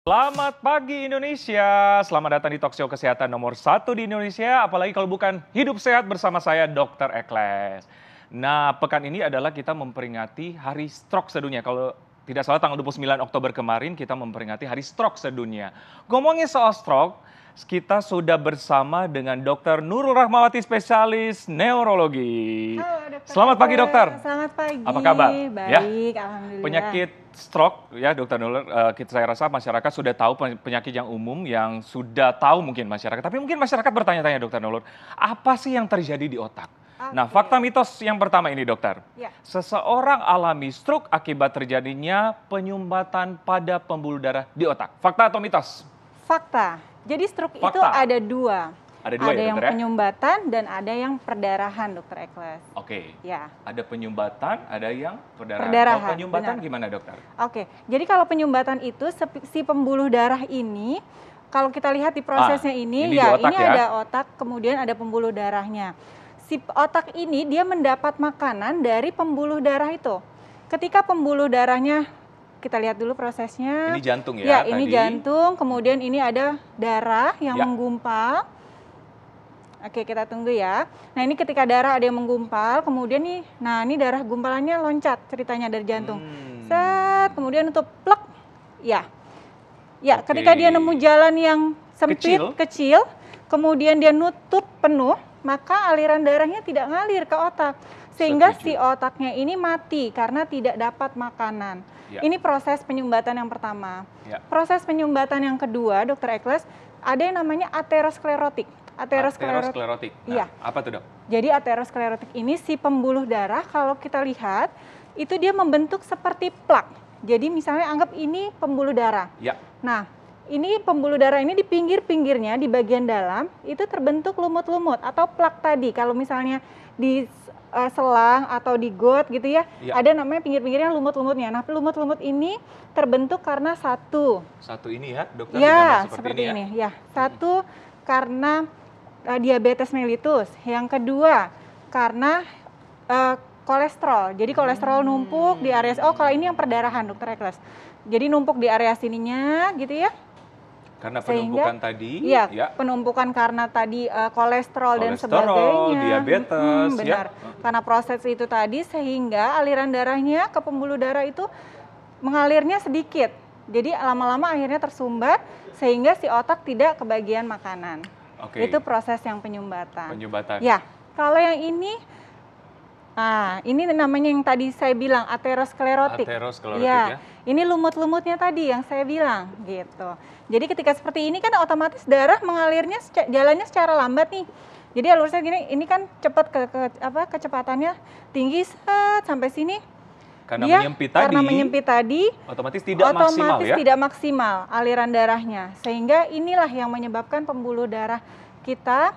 Selamat pagi Indonesia, selamat datang di Talkshow Kesehatan nomor 1 di Indonesia, apalagi kalau bukan Hidup Sehat bersama saya Dr. Ekles. Nah, pekan ini adalah kita memperingati Hari Stroke Sedunia. Kalau tidak salah tanggal 29 Oktober kemarin kita memperingati Hari Stroke Sedunia. Ngomongin soal stroke, kita sudah bersama dengan Dr. Nurul Rahmawati, spesialis neurologi. Halo, Dokter. Selamat pagi, Dokter. Selamat pagi. Apa kabar? Baik, alhamdulillah. Penyakit stroke ya, Dokter Nurul, saya rasa masyarakat sudah tahu penyakit yang umum yang sudah tahu mungkin masyarakat. Tapi mungkin masyarakat bertanya-tanya, Dokter Nurul, apa sih yang terjadi di otak? Nah, fakta mitos yang pertama ini, Dokter. Ya. Seseorang alami stroke akibat terjadinya penyumbatan pada pembuluh darah di otak. Fakta atau mitos? Fakta. Jadi stroke itu Fakta. ada dua. Ada dua ya, yang Dokter, ya? penyumbatan dan ada yang perdarahan, Dokter Ekles. Oke. Ya. Ada penyumbatan, ada yang perdarahan. Perdarahan, Kalau penyumbatan benar. gimana, Dokter? Oke. Jadi kalau penyumbatan itu si pembuluh darah ini, kalau kita lihat di prosesnya ini ini di otak ya? ada otak, kemudian ada pembuluh darahnya. Si otak ini dia mendapat makanan dari pembuluh darah itu. Ketika pembuluh darahnya, kita lihat dulu prosesnya. Ini jantung ya? Ya, ini tadi. jantung, kemudian ini ada darah yang Ya. menggumpal. Oke, kita tunggu ya. Nah, ini ketika darah ada yang menggumpal, kemudian nih, nah ini darah gumpalannya loncat ceritanya dari jantung. Set, kemudian untuk plek. Ya. Ya, Oke. ketika dia nemu jalan yang sempit, Kecil. kecil, kemudian dia nutup penuh, maka aliran darahnya tidak ngalir ke otak. Sehingga Setuju. si otaknya ini mati karena tidak dapat makanan. Ya. Ini proses penyumbatan yang pertama. Ya. Proses penyumbatan yang kedua, Dokter Ekles, ada yang namanya aterosklerotik. Aterosklerotik. Nah, Iya. apa tuh, Dok? Jadi aterosklerotik ini si pembuluh darah kalau kita lihat itu dia membentuk seperti plak. Jadi misalnya anggap ini pembuluh darah. Ya. Nah, ini pembuluh darah ini di pinggir-pinggirnya di bagian dalam itu terbentuk lumut-lumut atau plak tadi. Kalau misalnya di selang atau di got gitu ya, Ya. ada namanya pinggir-pinggirnya lumut-lumutnya. Nah, lumut-lumut ini terbentuk karena satu Ini ya, Dokter? ya, Digambar seperti ya? ini. Ya, satu karena diabetes mellitus. Yang kedua karena kolesterol. Jadi kolesterol numpuk di area. Oh, kalau ini yang perdarahan, Dokter Ekles. Jadi numpuk di area sininya, gitu ya. Karena penumpukan tadi. Iya, Ya. penumpukan karena tadi kolesterol dan Kolesterol, sebagainya. diabetes, ya. Benar. Karena proses itu tadi sehingga aliran darahnya ke pembuluh darah itu mengalirnya sedikit. Jadi lama-lama akhirnya tersumbat sehingga si otak tidak kebagian makanan. Oke. Itu proses yang penyumbatan. Penyumbatan. Ya, kalau yang ini, ini namanya yang tadi saya bilang aterosklerotik. Aterosklerotik ya. Ini lumut-lumutnya tadi yang saya bilang gitu. Jadi ketika seperti ini kan otomatis darah mengalirnya jalannya secara lambat nih. Jadi alursnya gini, ini kan cepat kecepatannya tinggi sampai sini. Karena menyempit tadi. Karena menyempit tadi, Otomatis tidak maksimal ya. tidak maksimal aliran darahnya. Sehingga inilah yang menyebabkan pembuluh darah kita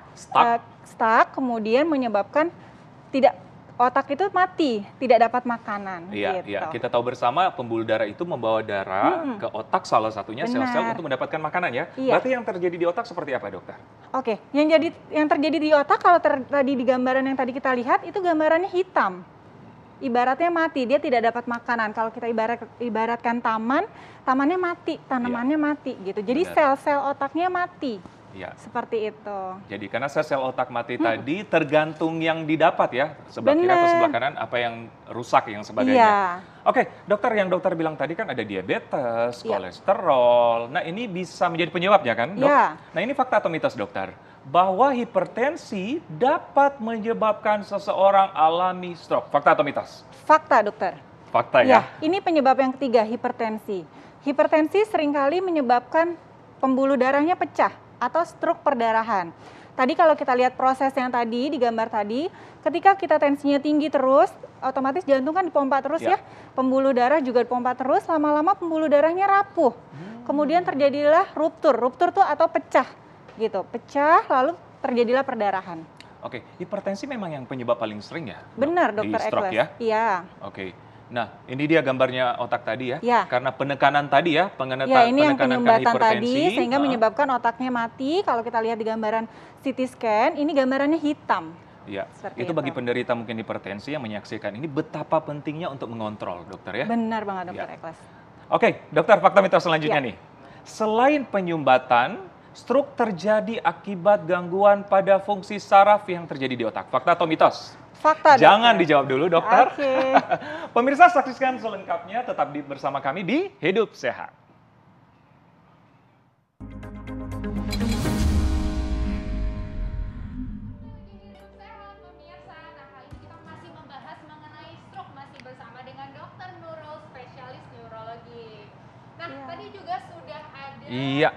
stuck, kemudian menyebabkan otak itu mati, tidak dapat makanan. Iya, gitu. iya. Kita tahu bersama pembuluh darah itu membawa darah ke otak, salah satunya sel-sel Benar. untuk mendapatkan makanan ya. Iya. Berarti yang terjadi di otak seperti apa, Dokter? Oke, yang terjadi di otak kalau tadi di gambaran yang tadi kita lihat itu gambarannya hitam. Ibaratnya mati, dia tidak dapat makanan. Kalau kita ibaratkan tamannya mati, tanamannya mati gitu. Jadi Benar. sel-sel otaknya mati. Iya. Seperti itu. Jadi karena sel otak mati tadi tergantung yang didapat ya, sebelah kiri atau Benar. sebelah kanan apa yang rusak yang sebagainya. Iya. Oke, Dokter, yang dokter bilang tadi kan ada diabetes, Iya. kolesterol. Nah, ini bisa menjadi penyebabnya kan, Dok? Iya. Nah, ini fakta atau mitos, Dokter? Bahwa hipertensi dapat menyebabkan seseorang alami stroke. Fakta atau mitos? Fakta, Dokter. Fakta Ya, ya. ini penyebab yang ketiga, hipertensi. Hipertensi seringkali menyebabkan pembuluh darahnya pecah atau stroke perdarahan. Tadi kalau kita lihat proses yang tadi, di gambar tadi, ketika kita tensinya tinggi terus, otomatis jantung kan dipompa terus ya. Pembuluh darah juga dipompa terus, lama-lama pembuluh darahnya rapuh. Kemudian terjadilah ruptur. Ruptur tuh atau pecah gitu. Pecah lalu terjadilah perdarahan. Oke, hipertensi memang yang penyebab paling sering ya? Dok? Benar, Di Dokter stroke Ekles. ya? Iya. Oke. Nah, ini dia gambarnya otak tadi ya. Ya. Karena penekanan tadi ya, Ya, ini yang penekanan penyumbatan hipertensi. tadi sehingga menyebabkan otaknya mati. Kalau kita lihat di gambaran CT scan, ini gambarannya hitam. Ya, Seperti itu bagi itu. penderita mungkin hipertensi yang menyaksikan ini betapa pentingnya untuk mengontrol, dokter ya. Benar banget, Dokter Ya. Ekles. Oke, dokter, fakta mitos selanjutnya Ya. nih. Selain penyumbatan, stroke terjadi akibat gangguan pada fungsi saraf yang terjadi di otak. Fakta atau mitos? Fakta, Jangan dokter. dijawab dulu, dokter. Oke. Pemirsa, saksikan selengkapnya tetap bersama kami di Hidup Sehat. Sehat pemirsa. Nah, kali ini kita masih membahas mengenai stroke, masih bersama dengan Dokter Nurul, spesialis neurologi. Nah, tadi juga sudah ada. Iya,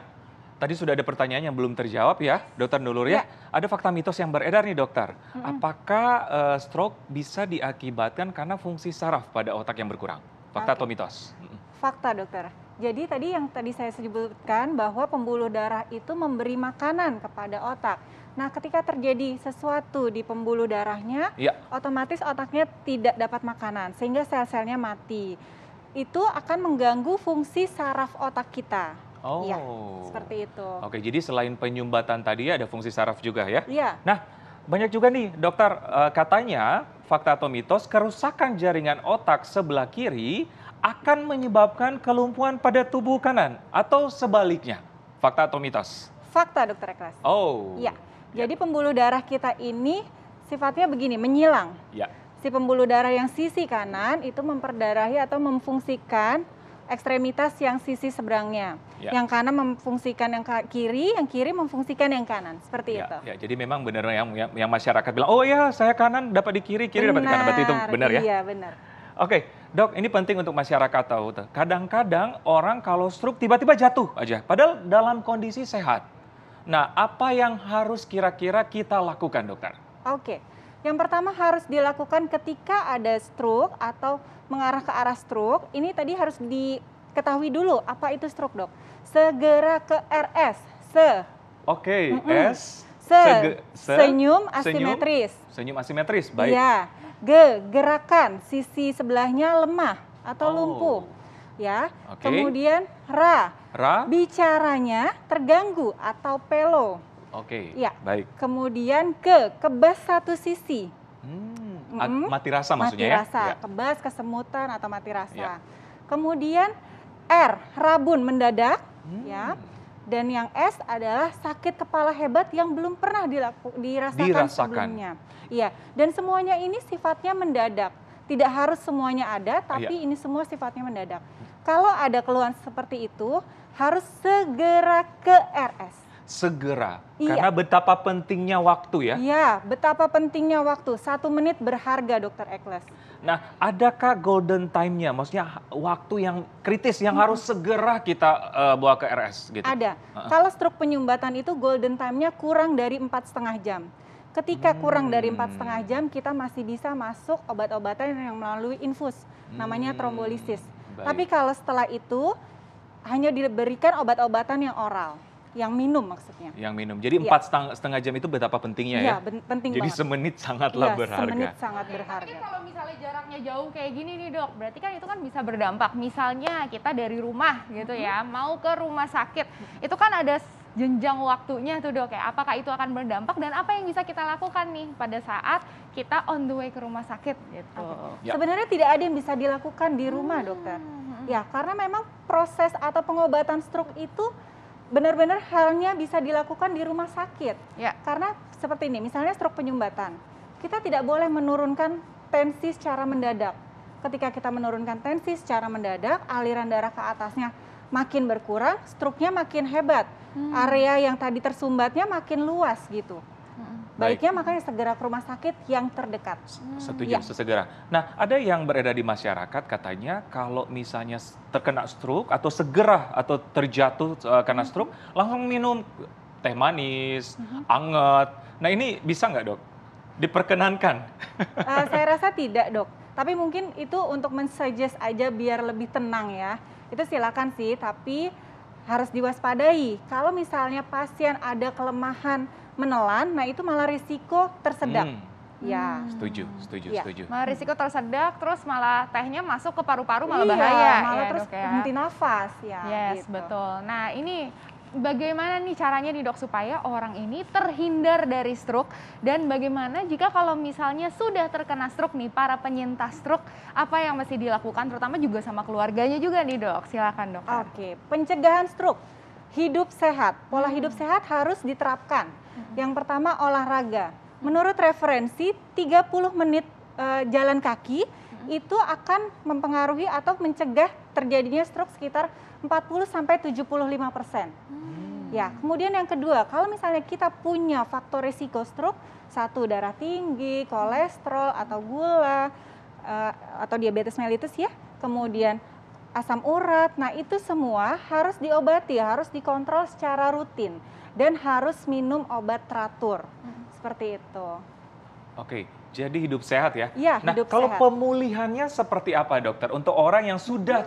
tadi sudah ada pertanyaan yang belum terjawab ya, Dokter Nurul ya. Ada fakta mitos yang beredar nih, dokter. Apakah stroke bisa diakibatkan karena fungsi saraf pada otak yang berkurang? Fakta atau mitos? Fakta, dokter. Jadi tadi yang saya sebutkan bahwa pembuluh darah itu memberi makanan kepada otak. Nah, ketika terjadi sesuatu di pembuluh darahnya, Iya. otomatis otaknya tidak dapat makanan sehingga sel-selnya mati. Itu akan mengganggu fungsi saraf otak kita. Oh. Iya, seperti itu. Oke, jadi selain penyumbatan tadi ada fungsi saraf juga ya? Iya. Nah, banyak juga nih dokter, katanya fakta atau mitos kerusakan jaringan otak sebelah kiri akan menyebabkan kelumpuhan pada tubuh kanan atau sebaliknya. Fakta atau mitos? Fakta, dokter Eklas. Oh. Iya. Jadi pembuluh darah kita ini sifatnya begini, menyilang. Ya. Si pembuluh darah yang sisi kanan itu memperdarahi atau memfungsikan ekstremitas yang sisi seberangnya. Ya. Yang kanan memfungsikan yang kiri, yang kiri memfungsikan yang kanan. Seperti itu. Ya, jadi memang benar yang masyarakat bilang, oh ya saya kanan dapat di kiri, kiri dapat di kanan. Berarti itu benar ya? Iya, benar. Oke, dok, ini penting untuk masyarakat tahu. Kadang-kadang orang kalau stroke tiba-tiba jatuh aja, padahal dalam kondisi sehat. Nah, apa yang harus kira-kira kita lakukan, dokter? Oke, yang pertama harus dilakukan ketika ada stroke atau mengarah ke arah stroke. Ini tadi harus diketahui dulu apa itu stroke, dok. Segera ke RS. Oke, S. Senyum asimetris. Senyum asimetris, baik. Iya. G, gerakan sisi sebelahnya lemah atau lumpuh. Ya. Oke. Kemudian ra, bicaranya terganggu atau pelo. Oke, Ya. baik. Kemudian kebas satu sisi. Mati rasa maksudnya Mati ya? rasa, Ya. kebas, kesemutan atau mati rasa. Ya. Kemudian R, rabun mendadak, ya. Dan yang S adalah sakit kepala hebat yang belum pernah dirasakan sebelumnya. Iya, dan semuanya ini sifatnya mendadak. Tidak harus semuanya ada, tapi ini semua sifatnya mendadak. Kalau ada keluhan seperti itu, harus segera ke RS. Segera, Iya. karena betapa pentingnya waktu ya. Iya, betapa pentingnya waktu. 1 menit berharga, Dokter Eklas. Nah, adakah golden time-nya? Maksudnya waktu yang kritis yang harus segera kita bawa ke RS gitu? Ada. Kalau stroke penyumbatan itu golden time-nya kurang dari 4,5 jam. Ketika kurang dari 4,5 jam, kita masih bisa masuk obat-obatan yang melalui infus, namanya trombolisis. Baik. Tapi kalau setelah itu, hanya diberikan obat-obatan yang oral, yang minum maksudnya. Yang minum. Jadi Iya. 4,5 jam itu betapa pentingnya Iya, ya? penting Jadi banget. semenit sangatlah Iya, berharga. semenit sangat Tapi berharga. kalau misalnya jaraknya jauh kayak gini nih dok, berarti kan itu kan bisa berdampak. Misalnya kita dari rumah gitu ya, mau ke rumah sakit, itu kan ada jenjang waktunya tuh dok ya. Apakah itu akan berdampak dan apa yang bisa kita lakukan nih pada saat kita on the way ke rumah sakit gitu? Ya. Sebenarnya tidak ada yang bisa dilakukan di rumah, dokter. Ya, karena memang proses atau pengobatan stroke itu benar-benar halnya bisa dilakukan di rumah sakit. Ya. Karena seperti ini, misalnya stroke penyumbatan. Kita tidak boleh menurunkan tensi secara mendadak. Ketika kita menurunkan tensi secara mendadak, aliran darah ke atasnya makin berkurang, stroke-nya makin hebat. Area yang tadi tersumbatnya makin luas gitu. Baiknya makanya segera ke rumah sakit yang terdekat. Setuju, sesegera. Nah, ada yang beredar di masyarakat katanya kalau misalnya terkena stroke atau segera atau terjatuh karena stroke, langsung minum teh manis, anget. Nah, ini bisa nggak, dok? Diperkenankan? Saya rasa tidak, dok. Tapi mungkin itu untuk men-suggest aja biar lebih tenang ya. Itu silakan sih, tapi harus diwaspadai. Kalau misalnya pasien ada kelemahan menelan, nah itu malah risiko tersedak. Ya. Setuju, setuju, Ya. setuju. Malah risiko tersedak, terus malah tehnya masuk ke paru-paru malah Iya, bahaya. malah ya, terus dok, ya. henti nafas ya. Yes, gitu. betul. Nah, ini bagaimana nih caranya nih dok supaya orang ini terhindar dari stroke dan bagaimana jika kalau misalnya sudah terkena stroke nih para penyintas stroke, apa yang mesti dilakukan terutama juga sama keluarganya juga nih dok. Silakan dok. Oke, pencegahan stroke. hidup sehat. Pola hidup sehat harus diterapkan. Yang pertama olahraga. Menurut referensi 30 menit jalan kaki itu akan mempengaruhi atau mencegah terjadinya stroke sekitar 40-75%. Ya, kemudian yang kedua, kalau misalnya kita punya faktor risiko stroke, satu darah tinggi, kolesterol atau gula, atau diabetes mellitus ya, kemudian asam urat, nah itu semua harus diobati, harus dikontrol secara rutin dan harus minum obat teratur, seperti itu. Oke, jadi hidup sehat ya? Iya, nah, hidup kalau sehat. pemulihannya seperti apa dokter untuk orang yang sudah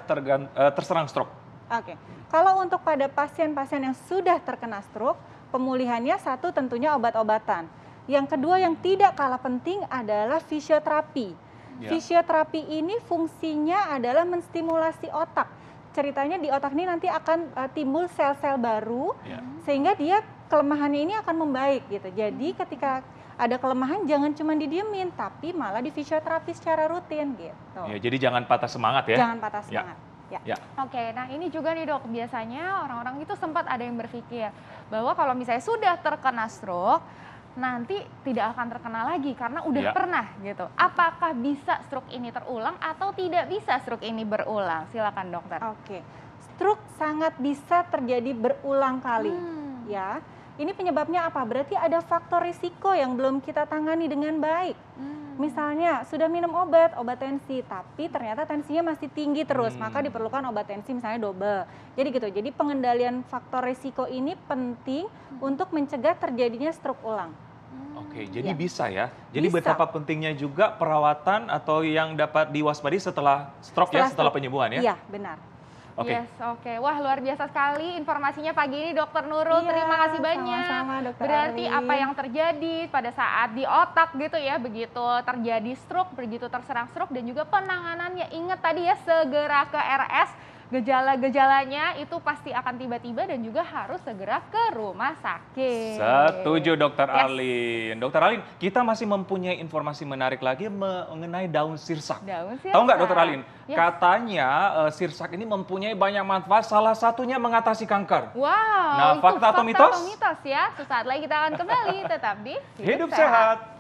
terserang stroke? Oke, kalau untuk pada pasien-pasien yang sudah terkena stroke, pemulihannya satu tentunya obat-obatan. Yang kedua yang tidak kalah penting adalah fisioterapi. Ya. Fisioterapi ini fungsinya adalah menstimulasi otak. Ceritanya di otak ini nanti akan timbul sel-sel baru, Ya. sehingga dia kelemahannya ini akan membaik gitu. Jadi ketika ada kelemahan jangan cuma didiemin, tapi malah di fisioterapi secara rutin gitu. Ya, jadi jangan patah semangat ya? Jangan patah Ya. semangat. Ya. Ya. Oke, nah ini juga nih dok, biasanya orang-orang itu sempat ada yang berpikir bahwa kalau misalnya sudah terkena stroke, nanti tidak akan terkena lagi karena udah Ya. pernah gitu. Apakah bisa stroke ini terulang atau tidak bisa stroke ini berulang? Silakan dokter. Oke, stroke sangat bisa terjadi berulang kali, ya. Ini penyebabnya apa? Berarti ada faktor risiko yang belum kita tangani dengan baik. Misalnya sudah minum obat tensi, tapi ternyata tensinya masih tinggi terus, maka diperlukan obat tensi misalnya double. Jadi gitu. Jadi pengendalian faktor risiko ini penting untuk mencegah terjadinya stroke ulang. Oke, jadi Ya. bisa ya. Jadi Bisa. betapa pentingnya juga perawatan atau yang dapat diwaspadai setelah stroke ya, setelah stroke. penyembuhan ya? Iya, benar. Oke. Yes, oke. Wah, luar biasa sekali informasinya pagi ini Dokter Nurul. Iya, Terima kasih banyak. sama-sama, Dokter Berarti Arlin. apa yang terjadi pada saat di otak gitu ya, begitu terjadi stroke, begitu terserang stroke dan juga penanganannya. Ingat tadi ya, segera ke RS. Gejala-gejalanya itu pasti akan tiba-tiba dan juga harus segera ke rumah sakit. Setuju Dokter Yes. Arlin. Dokter Arlin, kita masih mempunyai informasi menarik lagi mengenai daun sirsak. Daun Tahu nggak sirsak. Dokter Arlin? Yes. Katanya sirsak ini mempunyai banyak manfaat, salah satunya mengatasi kanker. Wow, Nah, itu fakta atau mitos? ya. Sesaat lagi kita akan kembali tetap di Hidup sehat.